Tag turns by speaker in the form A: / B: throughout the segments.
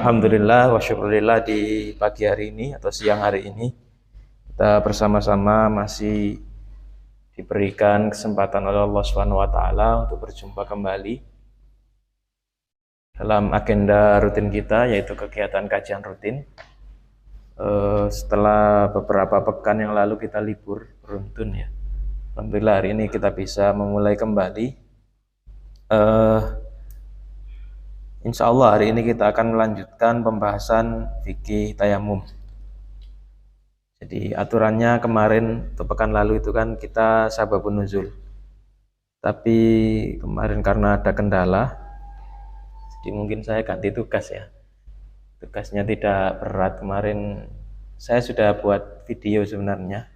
A: Alhamdulillah wa syukurillah di pagi hari ini atau siang hari ini kita bersama-sama masih diberikan kesempatan oleh Allah Subhanahu wa taala untuk berjumpa kembali dalam agenda rutin kita, yaitu kegiatan kajian rutin. Setelah beberapa pekan yang lalu kita libur beruntun ya. Alhamdulillah hari ini kita bisa memulai kembali. Insya Allah hari ini kita akan melanjutkan pembahasan fikih tayamum. Jadi aturannya kemarin atau pekan lalu itu kan kita sababun nuzul. Tapi kemarin karena ada kendala, jadi mungkin saya ganti tugas ya. Tugasnya tidak berat. Kemarin saya sudah buat video sebenarnya.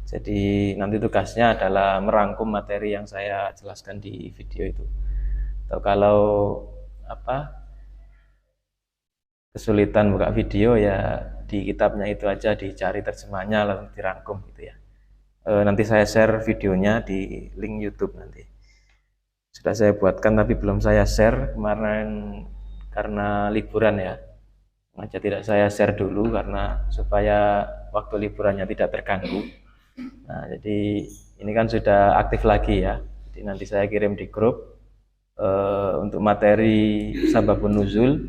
A: Jadi nanti tugasnya adalah merangkum materi yang saya jelaskan di video itu. Atau kalau kesulitan buka video ya di kitabnya itu aja dicari terjemahnya lalu dirangkum gitu ya. Nanti saya share videonya di link YouTube nanti. Sudah saya buatkan tapi belum saya share kemarin karena liburan ya. Sengaja tidak saya share dulu karena supaya waktu liburannya tidak terganggu. Nah, jadi ini kan sudah aktif lagi ya. Jadi nanti saya kirim di grup. Untuk materi sababun nuzul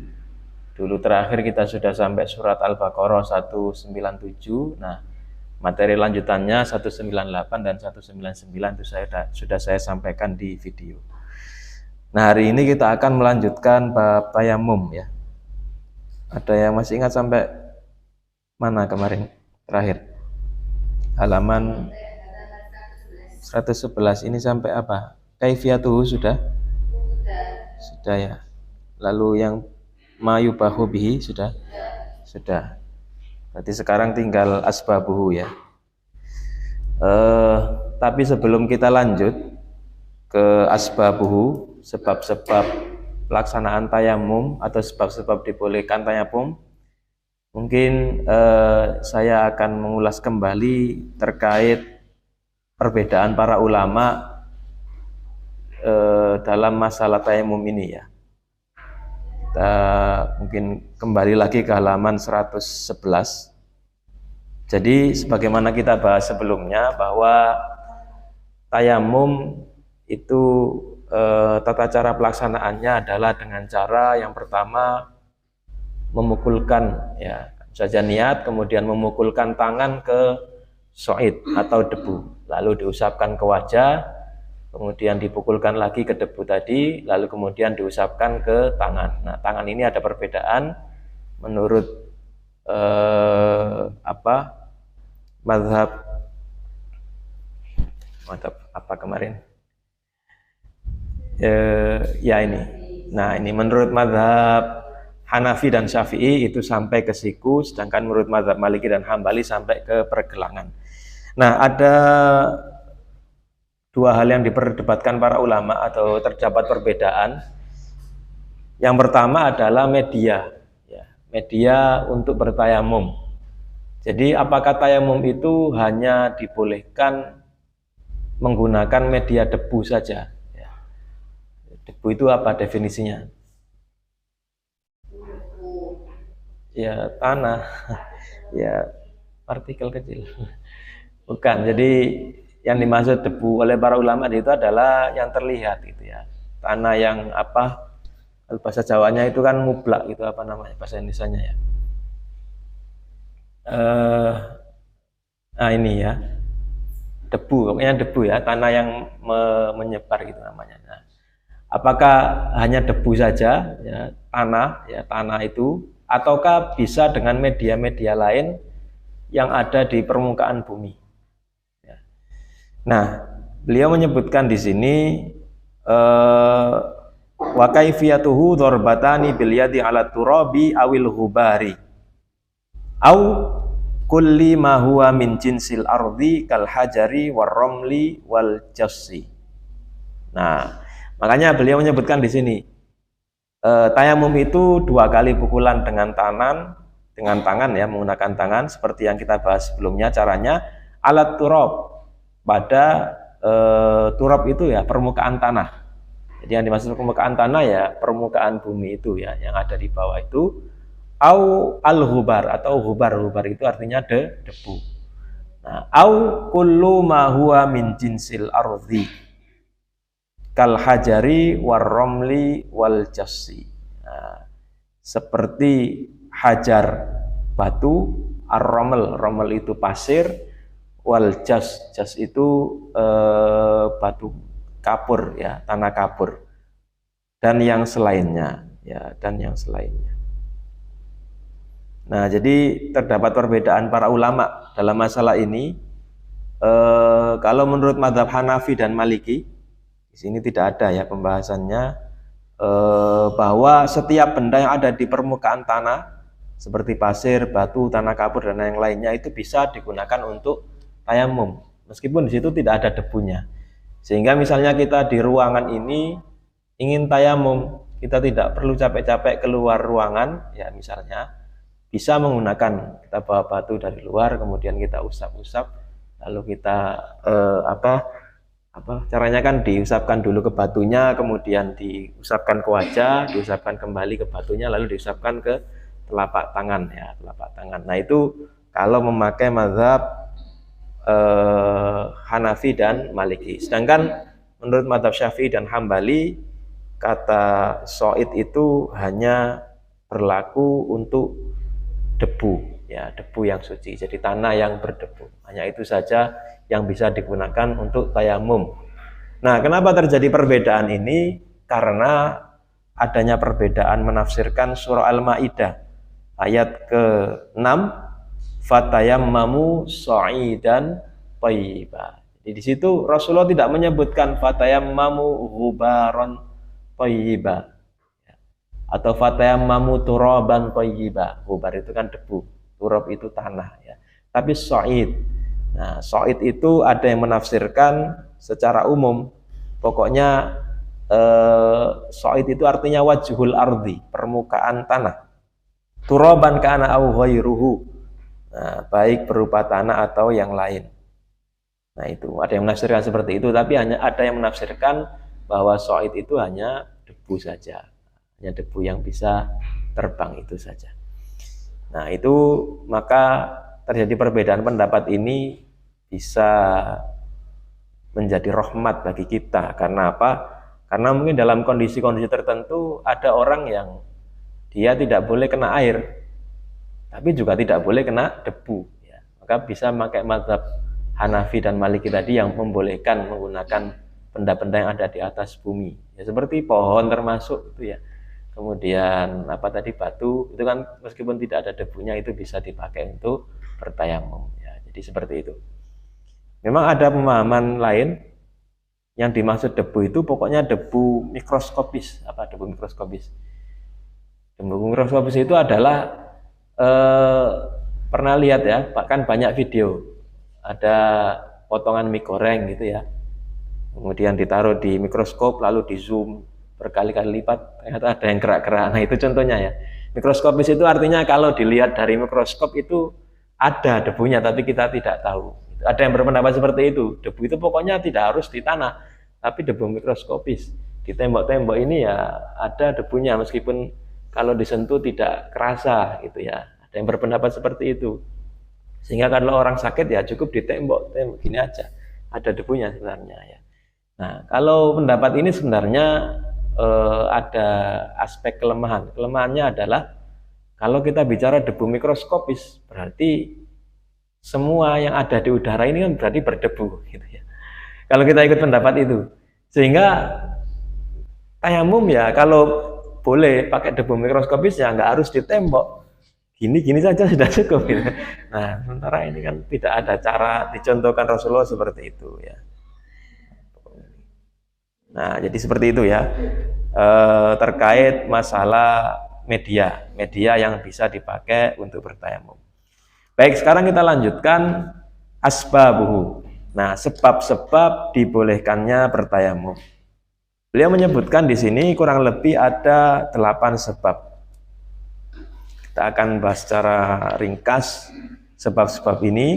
A: dulu terakhir kita sudah sampai surat Al-Baqarah 197. Nah, materi lanjutannya 198 dan 199 itu sudah saya sampaikan di video. Nah, hari ini kita akan melanjutkan bab tayamum ya. Ada yang masih ingat sampai mana kemarin terakhir? Halaman 111 ini sampai apa? Kaifiyatuhu sudah ya. Lalu yang mayubahu bihi sudah. Berarti sekarang tinggal asbabuhu ya. Tapi sebelum kita lanjut ke asbabuhu, sebab-sebab pelaksanaan tayamum atau sebab-sebab dibolehkan tayamum, mungkin saya akan mengulas kembali terkait perbedaan para ulama dalam masalah tayamum ini ya. Kita mungkin kembali lagi ke halaman 111. Jadi sebagaimana kita bahas sebelumnya bahwa tayamum itu tata cara pelaksanaannya adalah dengan cara yang pertama memukulkan ya, saja niat kemudian memukulkan tangan ke soid atau debu, lalu diusapkan ke wajah, kemudian dipukulkan lagi ke debu tadi, lalu kemudian diusapkan ke tangan. Nah, tangan ini ada perbedaan menurut mazhab apa kemarin? Ya ini. Nah, ini menurut mazhab Hanafi dan Syafi'i itu sampai ke siku, sedangkan menurut mazhab Maliki dan Hambali sampai ke pergelangan. Nah, ada dua hal yang diperdebatkan para ulama atau terdapat perbedaan. Yang pertama adalah media ya, media untuk bertayamum. Jadi apakah tayamum itu hanya dibolehkan menggunakan media debu saja ya. Debu itu apa definisinya? Ya tanah ya, partikel kecil. Bukan, jadi yang dimaksud debu oleh para ulama itu adalah yang terlihat gitu ya. Tanah yang bahasa Jawanya itu kan mublak gitu, apa namanya bahasa Indonesianya ya. Nah ini ya, debu, pokoknya debu ya, tanah yang menyebar gitu namanya. Nah, apakah hanya debu saja ya, tanah itu, ataukah bisa dengan media-media lain yang ada di permukaan bumi? Nah, beliau menyebutkan di sini wa kaifiyatuhu darbatani bil yadi ala turabi awil hubari au kulli ma huwa min jinsil ardi kal hajari war ramli wal jassi. Nah, makanya beliau menyebutkan di sini tayamum itu dua kali pukulan dengan tangan ya, menggunakan tangan seperti yang kita bahas sebelumnya. Caranya alat turab, pada turab itu ya permukaan tanah. Jadi yang dimaksud permukaan tanah ya permukaan bumi itu ya, yang ada di bawah itu. Au al-ghubar atau hubar itu artinya debu. Nah, au kullu ma huwa min jinsil ardi kal hajari war romli wal jassi. Nah, seperti hajar batu, ar-romel itu pasir, wal jas itu batu kapur ya, tanah kapur, dan yang selainnya ya, dan yang selainnya. Nah, jadi terdapat perbedaan para ulama dalam masalah ini. Kalau menurut mazhab Hanafi dan Maliki, di sini tidak ada ya pembahasannya, bahwa setiap benda yang ada di permukaan tanah seperti pasir, batu, tanah kapur dan yang lainnya itu bisa digunakan untuk tayamum, meskipun di situ tidak ada debunya. Sehingga misalnya kita di ruangan ini ingin tayamum, kita tidak perlu capek-capek keluar ruangan, ya misalnya bisa menggunakan, kita bawa batu dari luar, kemudian kita usap-usap, lalu kita caranya kan diusapkan dulu ke batunya, kemudian diusapkan ke wajah, diusapkan kembali ke batunya, lalu diusapkan ke telapak tangan ya, telapak tangan. Nah itu kalau memakai mazhab Hanafi dan Maliki. Sedangkan menurut mazhab Syafi'i dan Hambali, kata soid itu hanya berlaku untuk debu ya, debu yang suci, jadi tanah yang berdebu, hanya itu saja yang bisa digunakan untuk tayamum. Nah, kenapa terjadi perbedaan ini? Karena adanya perbedaan menafsirkan surah Al-Maidah ayat ke-6, fatayammamu sha'idan thayyiba. Jadi di situ Rasulullah tidak menyebutkan fatayammamu ghubaran thayyiba atau fatayammamu turaban thayyiba. Ghubar itu kan debu, turab itu tanah ya. Tapi sha'id. Nah, sha'id itu ada yang menafsirkan secara umum, pokoknya sha'id itu artinya wajhul ardi, permukaan tanah. Turaban kana au ghairuhu. Nah, baik berupa tanah atau yang lain. Nah, itu ada yang menafsirkan seperti itu, tapi hanya ada yang menafsirkan bahwa sha'id itu hanya debu saja. Hanya debu yang bisa terbang itu saja. Nah, itu maka terjadi perbedaan pendapat ini bisa menjadi rahmat bagi kita. Karena apa? Karena mungkin dalam kondisi-kondisi tertentu ada orang yang dia tidak boleh kena air, tapi juga tidak boleh kena debu ya. Maka bisa pakai mazhab Hanafi dan Maliki tadi yang membolehkan menggunakan benda-benda yang ada di atas bumi ya, seperti pohon termasuk itu ya. Kemudian tadi batu itu kan meskipun tidak ada debunya itu bisa dipakai untuk bertayamum ya. Jadi seperti itu. Memang ada pemahaman lain yang dimaksud debu itu pokoknya debu mikroskopis. Apa debu mikroskopis? Debu mikroskopis itu adalah pernah lihat ya, bahkan banyak video ada potongan mie goreng gitu ya, kemudian ditaruh di mikroskop lalu di zoom berkali-kali lipat, ternyata ada yang gerak-gerak. Nah itu contohnya ya. Mikroskopis itu artinya kalau dilihat dari mikroskop itu ada debunya tapi kita tidak tahu. Ada yang berpendapat seperti itu, debu itu pokoknya tidak harus di tanah, tapi debu mikroskopis. Di tembok-tembok ini ya ada debunya meskipun kalau disentuh tidak kerasa gitu ya. Ada yang berpendapat seperti itu. Sehingga kalau orang sakit ya cukup di tembok gini aja, ada debunya sebenarnya ya. Nah, kalau pendapat ini sebenarnya ada aspek kelemahan. Kelemahannya adalah kalau kita bicara debu mikroskopis, berarti semua yang ada di udara ini kan berarti berdebu gitu ya. Kalau kita ikut pendapat itu, sehingga tayamum ya kalau boleh pakai debu mikroskopis ya nggak harus di tembok. Gini-gini saja sudah cukup gitu. Nah, sementara ini kan tidak ada cara dicontohkan Rasulullah seperti itu ya. Nah, jadi seperti itu ya, terkait masalah media yang bisa dipakai untuk bertayamum. Baik, sekarang kita lanjutkan asbabuhu. Nah, sebab-sebab dibolehkannya bertayamum. Beliau menyebutkan di sini kurang lebih ada 8 sebab. Kita akan bahas secara ringkas sebab-sebab ini.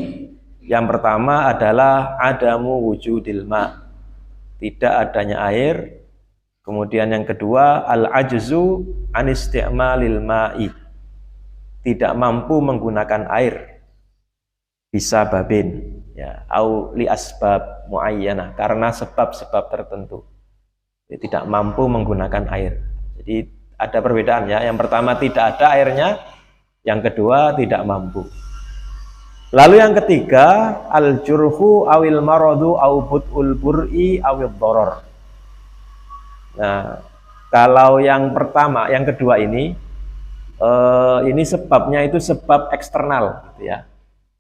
A: Yang pertama adalah adamu wujudil ma', tidak adanya air Kemudian yang kedua, al-ajzu an isti'malil ma'i, tidak mampu menggunakan air, bisa babin ya, au li asbab muayyanah, karena sebab-sebab tertentu. Jadi, tidak mampu menggunakan air. Jadi ada perbedaan ya. Yang pertama tidak ada airnya, yang kedua tidak mampu. Lalu yang ketiga, al-jurhu awil maradu au bud'ul bur'i awil doror. Nah, kalau yang pertama, yang kedua ini sebabnya itu sebab eksternal, gitu ya.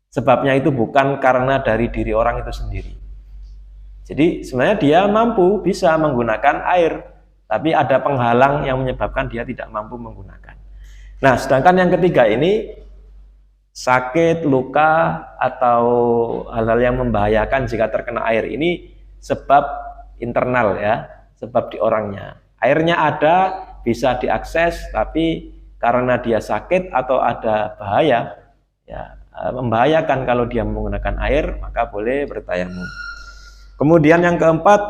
A: Sebabnya itu bukan karena dari diri orang itu sendiri. Jadi sebenarnya dia mampu, bisa menggunakan air, tapi ada penghalang yang menyebabkan dia tidak mampu menggunakan. Nah, sedangkan yang ketiga ini sakit, luka, atau hal-hal yang membahayakan jika terkena air, ini sebab internal ya, sebab di orangnya. Airnya ada, bisa diakses, tapi karena dia sakit atau ada bahaya, ya membahayakan kalau dia menggunakan air, maka boleh bertayamum. Kemudian yang keempat,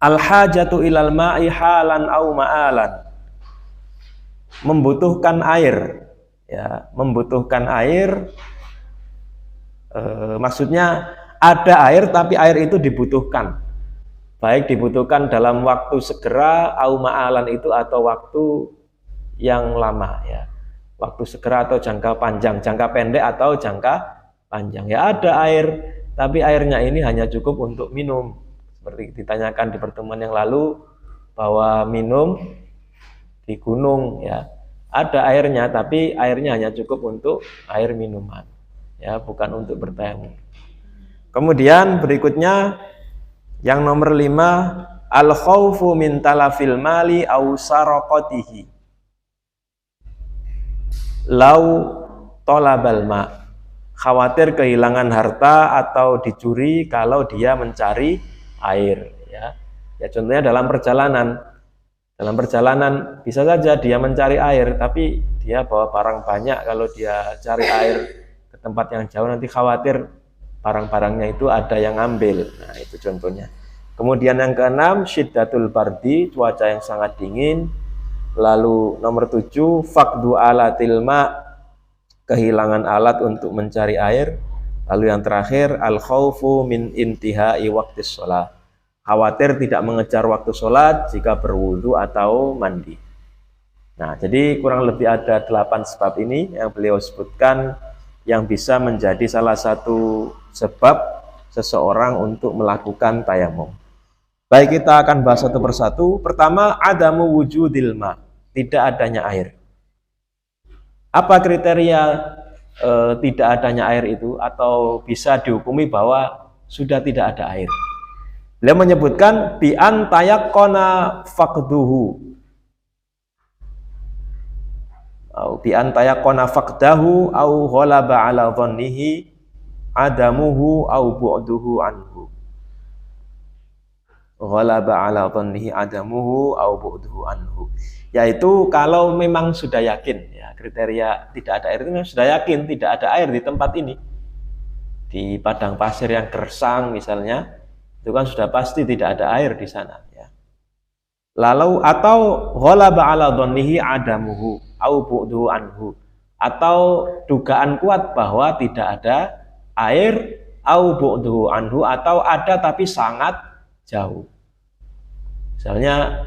A: al-hajatu ilal ma'i halan au ma'alan, membutuhkan air. Ya, membutuhkan air, maksudnya ada air tapi air itu dibutuhkan, baik dibutuhkan dalam waktu segera, au ma'alan itu atau waktu yang lama ya, waktu segera atau jangka panjang, jangka pendek atau jangka panjang. Ya ada air tapi airnya ini hanya cukup untuk minum, seperti ditanyakan di pertemuan yang lalu bahwa minum di gunung ya, ada airnya tapi airnya hanya cukup untuk air minuman ya, bukan untuk bertayamum. Kemudian berikutnya yang nomor 5, al khaufu min talafil mali au saraqatihi lau tolabal ma, khawatir kehilangan harta atau dicuri kalau dia mencari air ya. Ya contohnya dalam perjalanan bisa saja dia mencari air tapi dia bawa barang banyak, kalau dia cari air ke tempat yang jauh nanti khawatir barang-barangnya itu ada yang ambil. Nah itu contohnya. Kemudian yang keenam, syiddatul bardi, cuaca yang sangat dingin. Lalu nomor 7, faqdu alatil ma, kehilangan alat untuk mencari air. Lalu yang terakhir, al khaufu min intihai waqtis shalah, khawatir tidak mengejar waktu sholat jika berwudu atau mandi. Nah, jadi kurang lebih ada 8 sebab ini yang beliau sebutkan yang bisa menjadi salah satu sebab seseorang untuk melakukan tayamum. Baik, kita akan bahas satu persatu. Pertama, adamu wujudil ma, tidak adanya air. Apa kriteria tidak adanya air itu, atau bisa dihukumi bahwa sudah tidak ada air? Beliau menyebutkan bi an tayaqqana faqduhu, au bi an tayaqqana faqdahu au ghalaba ala dhannihi adamuhu au bu'duhu anhu. Ghalaba ala dhannihi adamuhu au bu'duhu anhu, yaitu kalau memang sudah yakin ya, kriteria tidak ada air itu sudah yakin tidak ada air di tempat ini, di padang pasir yang gersang misalnya, itu kan sudah pasti tidak ada air di sana ya. Lalu atau ghalaba ala dhannihi adamuhu au bu'duhu anhu, atau dugaan kuat bahwa tidak ada air, au bu'duhu anhu, atau ada tapi sangat jauh. Misalnya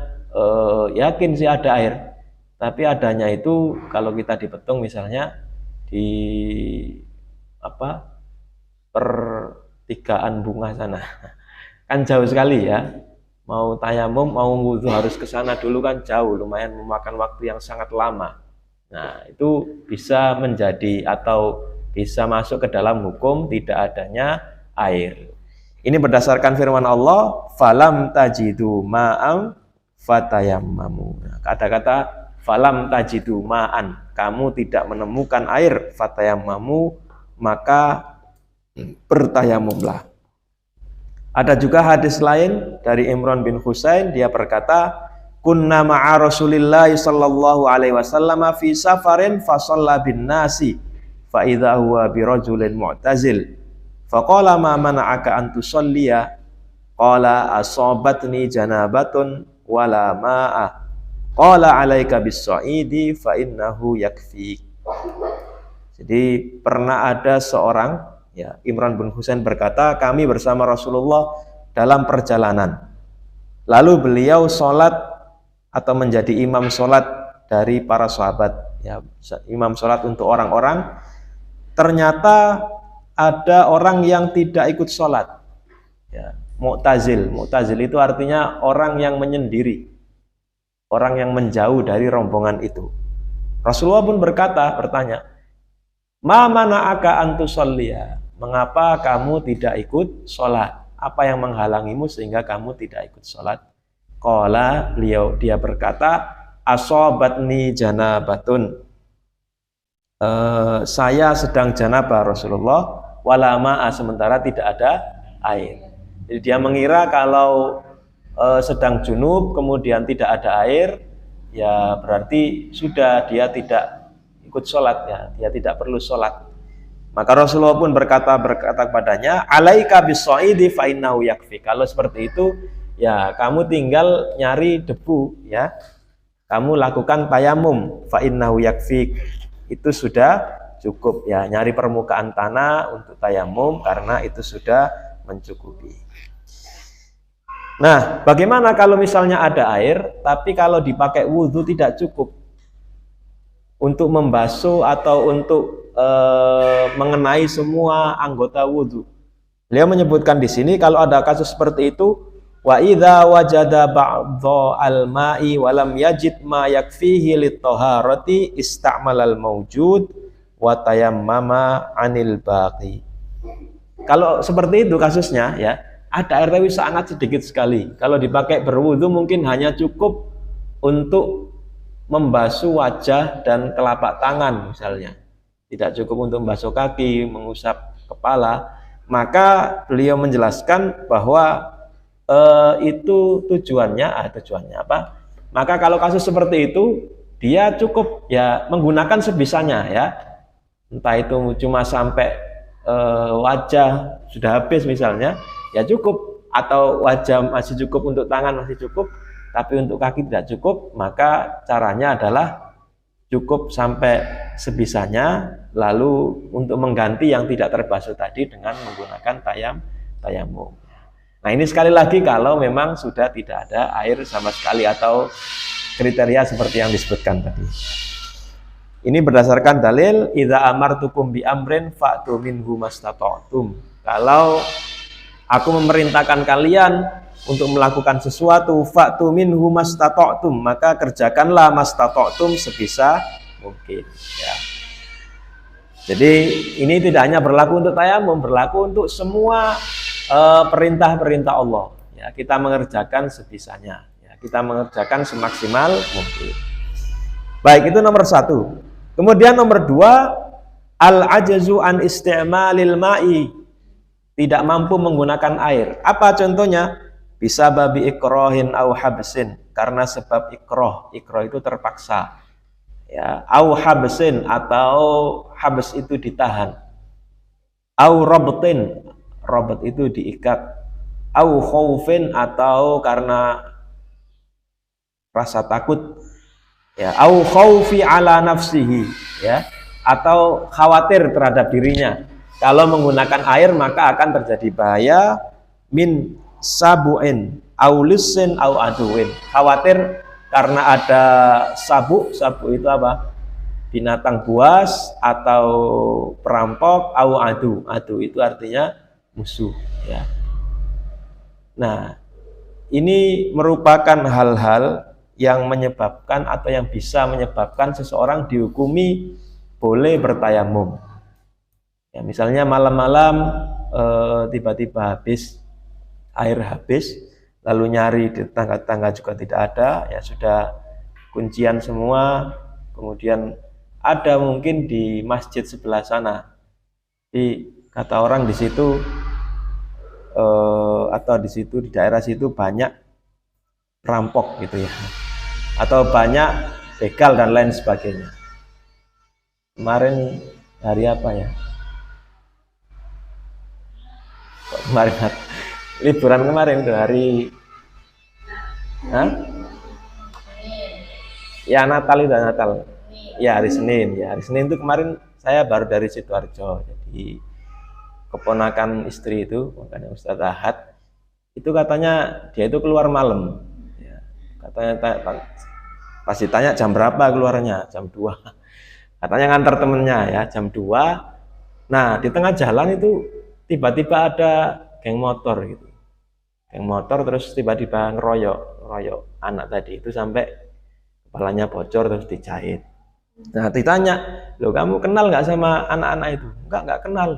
A: yakin sih ada air, tapi adanya itu kalau kita di Petung misalnya di pertigaan bunga sana, kan jauh sekali ya. Mau tayamum, mau wudhu harus ke sana dulu kan jauh, lumayan memakan waktu yang sangat lama. Nah, itu bisa menjadi atau bisa masuk ke dalam hukum tidak adanya air. Ini berdasarkan firman Allah, falam tajidu ma'am fatayammamu. Nah, kata-kata falam tajidu ma'an, kamu tidak menemukan air, fatayammamu, maka bertayamumlah. Ada juga hadis lain dari Imran bin Husain, dia berkata, kunna ma'a Rasulillah sallallahu alaihi wasallam fi safarin fa shalla bin nasi fa idza huwa bi rajulin mu'tazil fa qala ma mana'aka an tusalliya qala asabatni janabatun wala ma'a. Qala 'alaika bis-sa'idi fa innahu yakfik. Jadi pernah ada seorang, ya, Imran bin Husain berkata, kami bersama Rasulullah dalam perjalanan. Lalu beliau sholat atau menjadi imam sholat dari para sahabat, ya, imam sholat untuk orang-orang. Ternyata ada orang yang tidak ikut sholat, ya, Mu'tazil. Mu'tazil itu artinya orang yang menyendiri, orang yang menjauh dari rombongan itu. Rasulullah pun bertanya, ma mana'aka an tusalliya? Mengapa kamu tidak ikut sholat? Apa yang menghalangimu sehingga kamu tidak ikut sholat? Qala, dia berkata, asobatni janabatun. Saya sedang janabah Rasulullah, wala ma'a, sementara tidak ada air. Jadi dia mengira kalau sedang junub kemudian tidak ada air, ya berarti sudah dia tidak ikut sholat, ya, dia tidak perlu sholat. Maka Rasulullah pun berkata kepadanya, alaika bis-sa'idi fa innahu yakfi. Kalau seperti itu, ya kamu tinggal nyari debu, ya, kamu lakukan tayamum, fa innahu yakfi, itu sudah cukup, ya, nyari permukaan tanah untuk tayamum karena itu sudah mencukupi. Nah, bagaimana kalau misalnya ada air, tapi kalau dipakai wudhu tidak cukup untuk membasuh atau untuk mengenai semua anggota wudhu? Beliau menyebutkan di sini kalau ada kasus seperti itu, wa idza wajada ba'dha al-ma'i wa lam yajid ma yakfihi lit-taharati ista'malal mawjud wa tayammama 'anil baqi. Kalau seperti itu kasusnya, ya, ada air tapi sangat sedikit sekali. Kalau dipakai berwudu mungkin hanya cukup untuk membasuh wajah dan telapak tangan misalnya. Tidak cukup untuk membasuh kaki, mengusap kepala. Maka beliau menjelaskan bahwa itu tujuannya apa? Maka kalau kasus seperti itu, dia cukup, ya, menggunakan sebisanya, ya. Entah itu cuma sampai wajah sudah habis misalnya, ya cukup, atau wajah masih cukup, untuk tangan masih cukup, tapi untuk kaki tidak cukup, maka caranya adalah cukup sampai sebisanya, lalu untuk mengganti yang tidak terbasuh tadi dengan menggunakan tayamum. Nah, ini sekali lagi kalau memang sudah tidak ada air sama sekali atau kriteria seperti yang disebutkan tadi. Ini berdasarkan dalil idza amartukum bi amrin fa'tu minhu mastata'tum. Kalau aku memerintahkan kalian untuk melakukan sesuatu, fa'tu minhu mastata'tum, maka kerjakanlah mastata'tum sebisa mungkin, ya. Jadi ini tidak hanya berlaku untuk tayamum, berlaku untuk semua perintah-perintah Allah, ya. Kita mengerjakan sebisanya, ya. Kita mengerjakan semaksimal mungkin. Baik, itu nomor satu. Kemudian nomor dua, al-ajazu an isti'malil ma'i, tidak mampu menggunakan air. Apa contohnya? Bisa babi ikrohin au habsin, karena sebab ikroh itu terpaksa, ya, au habsin, atau habs itu ditahan, au robtin, robot itu diikat, au khaufin, atau karena rasa takut, ya, au khaufi ala nafsihi, ya, atau khawatir terhadap dirinya. Kalau menggunakan air maka akan terjadi bahaya, min sabu'in au lisin au aduin, khawatir karena ada sabuk itu apa? Binatang buas atau perampok, au adu itu artinya musuh, ya. Nah, ini merupakan hal-hal yang menyebabkan atau yang bisa menyebabkan seseorang dihukumi boleh bertayamum. Ya, misalnya malam-malam tiba-tiba air habis, lalu nyari di tetangga-tetangga juga tidak ada, ya sudah kuncian semua. Kemudian ada mungkin di masjid sebelah sana, kata orang di situ atau di situ di daerah situ banyak perampok gitu, ya, atau banyak begal dan lain sebagainya. Kemarin hari apa ya? Kemarin liburan kemarin itu hari Ya Natal itu Natal. Ya hari Senin. Ya hari Senin itu kemarin saya baru dari Sidoarjo. Jadi keponakan istri itu, makanya Ustadz Ahad, itu katanya dia itu keluar malam. Ya, katanya pas ditanya jam berapa keluarnya, jam 2. Katanya ngantar temennya ya jam 2. Nah di tengah jalan itu tiba-tiba ada geng motor gitu. Geng motor terus tiba-tiba ngeroyok anak tadi itu sampai kepalanya bocor terus dijahit. Nah ditanya, loh kamu kenal nggak sama anak-anak itu? Nggak kenal.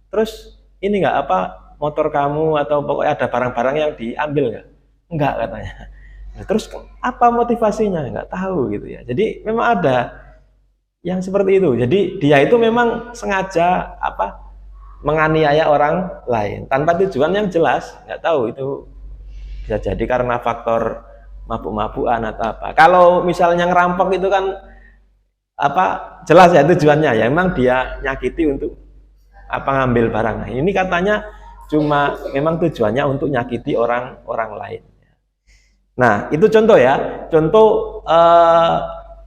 A: Terus ini nggak apa motor kamu atau pokoknya ada barang-barang yang diambil nggak? Nggak katanya. Nah, terus apa motivasinya? Nggak tahu gitu ya. Jadi memang ada yang seperti itu. Jadi dia itu memang sengaja menganiaya orang lain tanpa tujuan yang jelas. Nggak tahu itu bisa jadi karena faktor mabuk-mabukan atau apa. Kalau misalnya ngerampok itu kan jelas ya tujuannya ya memang dia nyakiti untuk ngambil barang. Nah, ini katanya cuma memang tujuannya untuk nyakiti orang lain. Nah itu contoh ya, contoh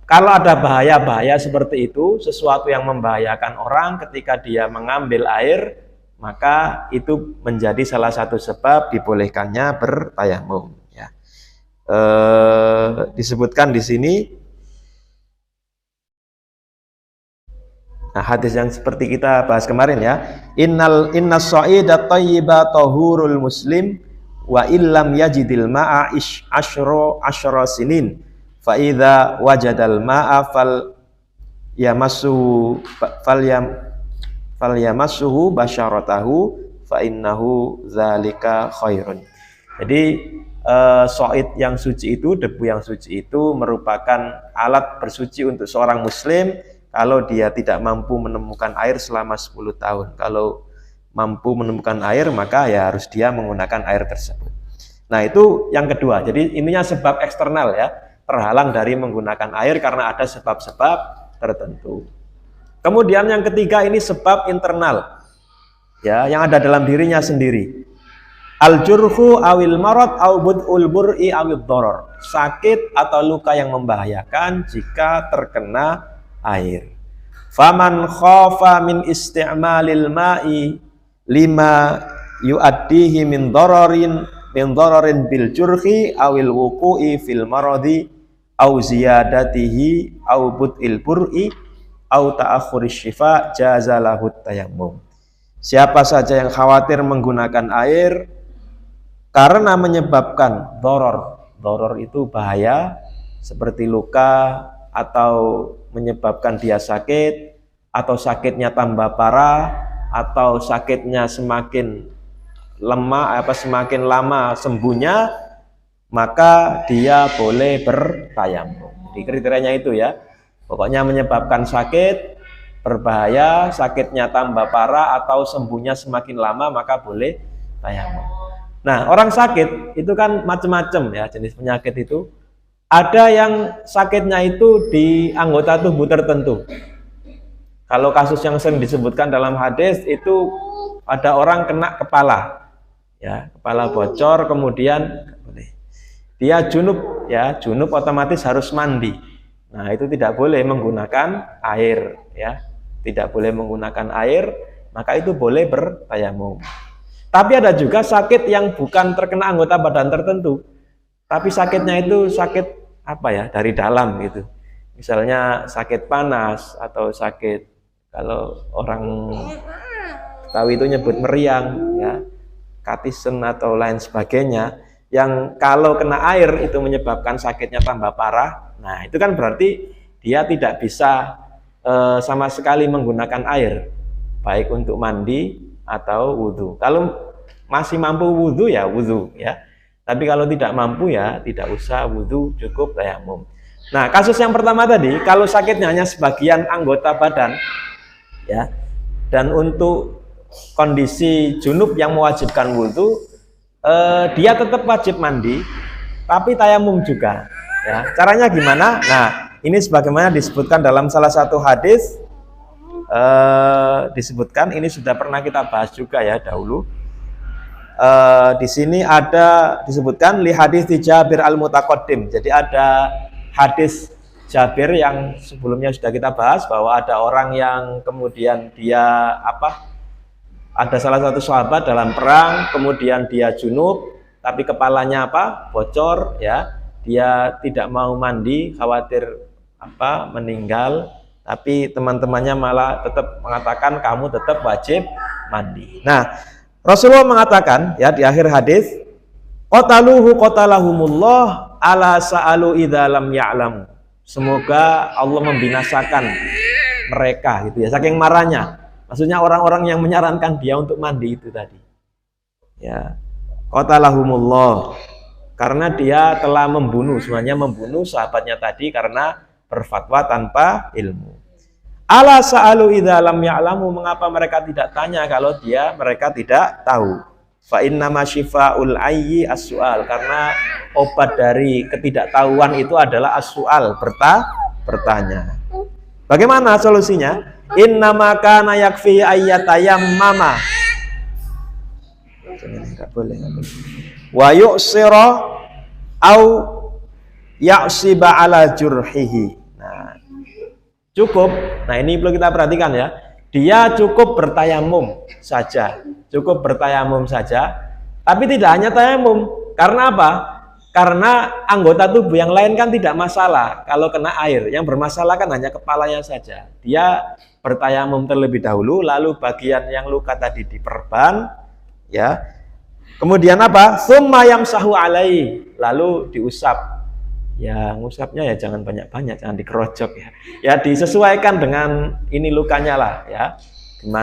A: kalau ada bahaya-bahaya seperti itu, sesuatu yang membahayakan orang ketika dia mengambil air, maka itu menjadi salah satu sebab dibolehkannya bertayamum. Ya. Disebutkan di sini, nah hadis yang seperti kita bahas kemarin ya, innas sa'ida thayyiba tahurul muslim wa illam yajidil ma'a asyra sinin. Fa'idha wajadal ma'a fal yamassuhu basyaratahu fa'innahu zalika khairun. Jadi so'id yang suci itu, debu yang suci itu merupakan alat bersuci untuk seorang muslim kalau dia tidak mampu menemukan air selama 10 tahun. Kalau mampu menemukan air maka ya harus dia menggunakan air tersebut. Nah itu yang kedua, jadi intinya sebab eksternal ya, terhalang dari menggunakan air karena ada sebab-sebab tertentu. Kemudian yang ketiga ini sebab internal ya, yang ada dalam dirinya sendiri. Al-jurhu awil marad aw bud'ul bur'i awid doror. Sakit atau luka yang membahayakan jika terkena air. Faman khafa min isti'malil ma'i lima yu'addihi min dororin bil jurhi awil wuku'i fil maradi au ziyadatihi au bud'il bur'i au ta'akhurish syifa jazalahu tayammum. Siapa saja yang khawatir menggunakan air karena menyebabkan doror itu bahaya seperti luka atau menyebabkan dia sakit atau sakitnya tambah parah atau sakitnya semakin lemah semakin lama sembuhnya, maka dia boleh bertayamum. Di kriterianya itu ya, pokoknya menyebabkan sakit berbahaya, sakitnya tambah parah atau sembuhnya semakin lama, maka boleh tayamum. Nah orang sakit itu kan macam-macam ya jenis penyakit itu. Ada yang sakitnya itu di anggota tubuh tertentu. Kalau kasus yang sering disebutkan dalam hadis itu ada orang kena kepala, ya kepala bocor, kemudian dia junub, ya junub otomatis harus mandi. Nah itu tidak boleh menggunakan air, ya tidak boleh menggunakan air, maka itu boleh bertayamum. Tapi ada juga sakit yang bukan terkena anggota badan tertentu, tapi sakitnya itu sakit dari dalam gitu. Misalnya sakit panas atau sakit, kalau orang tahu itu nyebut meriang, ya katisen atau lain sebagainya, yang kalau kena air itu menyebabkan sakitnya tambah parah. Nah itu kan berarti dia tidak bisa sama sekali menggunakan air, baik untuk mandi atau wudhu. Kalau masih mampu wudhu ya wudhu ya. Tapi kalau tidak mampu ya tidak usah wudhu, cukup tayamum. Nah kasus yang pertama tadi, kalau sakitnya hanya sebagian anggota badan, ya, dan untuk kondisi junub yang mewajibkan wudhu, dia tetap wajib mandi, tapi tayamum juga. Ya, caranya gimana? Nah ini sebagaimana disebutkan dalam salah satu hadis, disebutkan ini sudah pernah kita bahas juga ya dahulu. Di sini ada disebutkan li hadis Jabir al-Mutaqaddim. Jadi ada hadis Jabir yang sebelumnya sudah kita bahas bahwa ada orang yang kemudian dia ada salah satu sahabat dalam perang, kemudian dia junub, tapi kepalanya bocor, ya, dia tidak mau mandi, khawatir meninggal, tapi teman-temannya malah tetap mengatakan kamu tetap wajib mandi. Nah, Rasulullah mengatakan ya di akhir hadis, qataluhu qatalahumullah ala sa'alu idza lam ya'lamu. Semoga Allah membinasakan mereka gitu ya, saking marahnya. Maksudnya orang-orang yang menyarankan dia untuk mandi itu tadi. Ya. Qatalahumullah. Karena dia telah membunuh sahabatnya tadi karena berfatwa tanpa ilmu. Ala sa'alu idza lam ya'lamu, mengapa mereka tidak tanya kalau mereka tidak tahu. Fa innama syifa'ul ayyi as-su'al, karena obat dari ketidaktahuan itu adalah as-su'al, bertanya. Bagaimana solusinya? Innama kana yakfi ayyatayammama. Enggak boleh. Wa yu'sira au ya'siba ala jurhihi. Nah, cukup. Nah, ini perlu kita perhatikan ya. Dia cukup bertayamum saja. Tapi tidak hanya tayamum. Karena apa? Karena anggota tubuh yang lain kan tidak masalah kalau kena air. Yang bermasalah kan hanya kepalanya saja. Dia bertayamum terlebih dahulu, lalu bagian yang luka tadi diperban, ya. Kemudian Tsumma yamsahu alaihi, lalu diusap. Ya, ngusapnya ya jangan banyak-banyak, jangan dikerojok ya. Ya disesuaikan dengan ini lukanya lah ya. Gimana